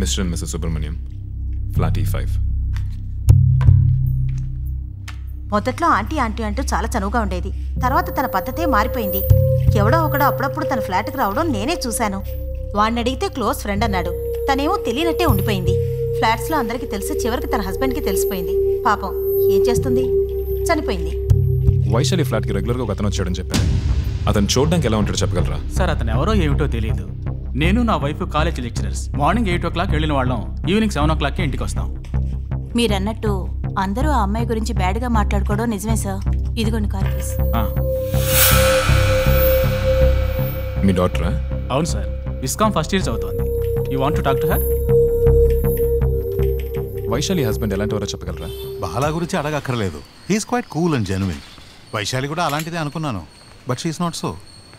Mister and missus Subrahmanyam, flat E5. మొదట్లో aunty aunty అంటూ చాలా చనువుగా ఉండేది. తర్వాత తన పద్ధతే మారిపోయింది. ఎవడో ఒకడో అప్పుడప్పుడు తన ఫ్లాట్కి రావడం నేనే చూశాను. వాడిని అడిగితే క్లోజ్ ఫ్రెండ్ అన్నాడు. తనేమో తెలియనట్టే ఉండిపోయింది. ఫ్లాట్స్లో అందరికీ తెలిసి చివరికి తన హస్బెండ్కి తెలిసిపోయింది. పాపం ఏం చేస్తుంది, చనిపోయింది. వైశాలి ఫ్లాట్కి రెగ్యులర్గా ఒక అతను వచ్చాడని చెప్పాను. అతను చూడడానికి ఎలా ఉంటాడో చెప్పగలరా? సార్ అతను ఎవరో ఏమిటో తెలియదు. నేను నా wife college lecturers. Morning 8 o'clock వెళ్ళిన వాళ్ళం ఈవినింగ్ 7 o'clockకి ఇంటికి వస్తాం. మీరన్నట్టు అందరూ ఆ అమ్మాయి గురించి బ్యాడ్గా మాట్లాడుకోవడం నిజమే సార్. ఇదిగోండి కార్ కేస్. మీ డాక్టరా? అవును సార్, విస్కామ్ ఫస్ట్ ఇయర్ చదువుతోంది. You want to talk to her? Vaishali husband ఎలాంటి వారో చెప్పగలరా? బాలా గురించి అడగక్కర్లేదు. He's quite cool and genuine. Vaishali కూడా అలాంటిదే అనుకున్నాను, బట్ షీఈస్ నాట్ సో.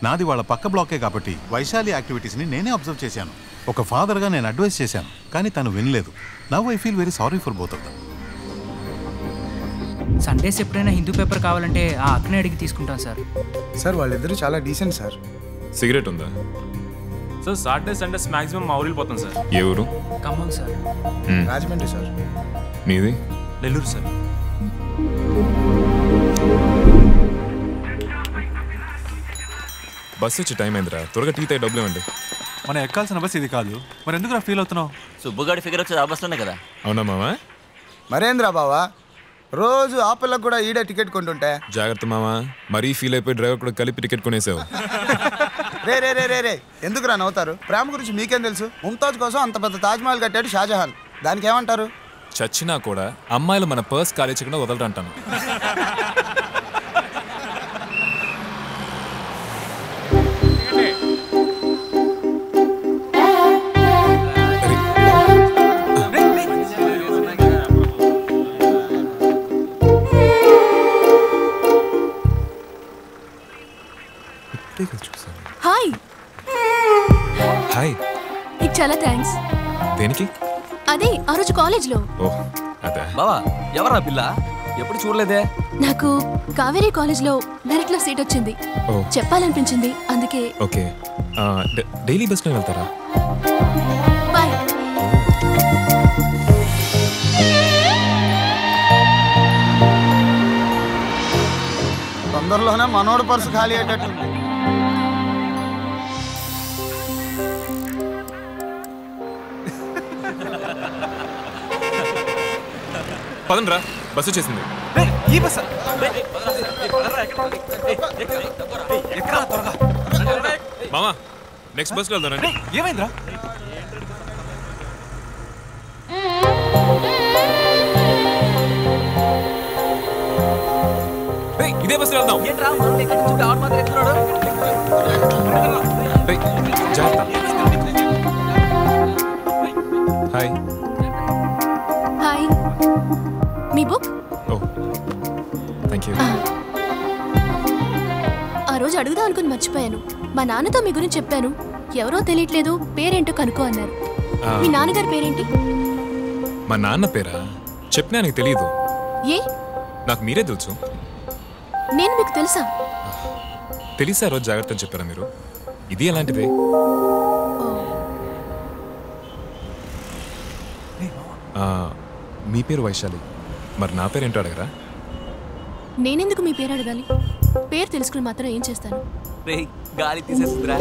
నాది వాళ్ళ పక్క బ్లాకే కాబట్టి వైశాలి యాక్టివిటీస్ని నేనే అబ్జర్వ్ చేశాను. ఒక ఫాదర్గా నేను అడ్వైస్ చేశాను, కానీ తను వినలేదు. Now I feel very sorry for both of them. Sundays ఎప్పుడైనా హిందూ పేపర్ కావాలంటే ఆ అక్కనే అడిగి తీసుకుంటాం సార్. సార్ వాళ్ళిద్దరూ చాలా డీసెంట్ సార్. సిగరెట్ ఉందా? సార్ సాటర్డే సండేస్ మాక్సిమం మా ఊరిలో పోతాం సార్. ఏ ఊరు? ఖమ్మం సార్. రాజమండ్రి సార్. మీది? నెల్లూరు సార్. బస్సు వచ్చి టైం అయిందిరా, త్వరగా టీ తాగి డబ్బులు ఇవ్వండి. మనం ఎక్కాల్సిన బస్ ఇది కాదు, మరి ఎందుకు ఫీల్ అవుతున్నావు? సుబ్బుగాడి ఫిగర్ వచ్చేది ఆ బస్సులోనే కదా. అవునా మామా? మరేంద్రా బావా, రోజు ఆ పిల్లకు కూడా ఈడే టికెట్ కొంటుంటే. జాగ్రత్త మామా, మరీ ఫీల్ అయిపోయి డ్రైవర్ కూడా కలిపి టికెట్ కొనేసావు. రే రే రే రే రే ఎందుకు రా నవ్వుతారు? ప్రేమ గురించి మీకేం తెలుసు? ముంతాజ్ కోసం అంత పెద్ద తాజ్మహల్ కట్టాడు షాజహాన్. దానికి ఏమంటారు? చచ్చినా కూడా అమ్మాయిలు మన పర్స్ కాలేజీకుండా వదలరంటాను. హాయ్. హాయ్. నీకు చాలా థ్యాంక్స్. దేనికి? అదే ఆ రోజు కాలేజ్లో. ఓహ్ అదే. బావా ఎవరా పిల్ల? ఎప్పుడు చూడలేదే. నాకు కావేరీ కాలేజ్లో మెరిట్లో సీట్ వచ్చింది. చెప్పాలనిపించింది అందుకే. ఓకే, డైలీ బస్లో వెళ్తారా? బాయ్. తొందరలోనే మనోడు పర్సు ఖాళీ అయ్యేటట్టు. పదండ్రా, బస్సు వచ్చేసింది. మామా నెక్స్ట్ బస్కి వెళ్దానండి. ఏమైందిరా? ఇదే బస్సు వెళ్దాం. హాయ్. హాయ్. మీ బుక్? Oh thank you. ఆ రోజు అడుగుదాం అనుకుని మర్చిపోయాను. మా నాన్నతో మీ గురించి చెప్పాను. ఎవరో తెలియట్లేదు, పేరేంటో కనుక్కో అన్నారు. మీ నాన్నగారి పేరేంటి? మా నాన్న పేరా? చెప్పినా నీకు తెలీదు. ఏ? నాకు మీరే తెలుసు. నేను మీకు తెలుసా? తెలిసా రోజు జాగ్రత్త అని చెప్పారా మీరు? ఇది ఎలాంటిదే? మీ పేరు వైశాలి, మరి నా పేరు ఏంటో అడగరా? నేనెందుకు మీ పేరు అడగాలి? పేరు తెలుసుకుని మాత్రం ఏం చేస్తాను? గాలి తీసేస్తుందిరా.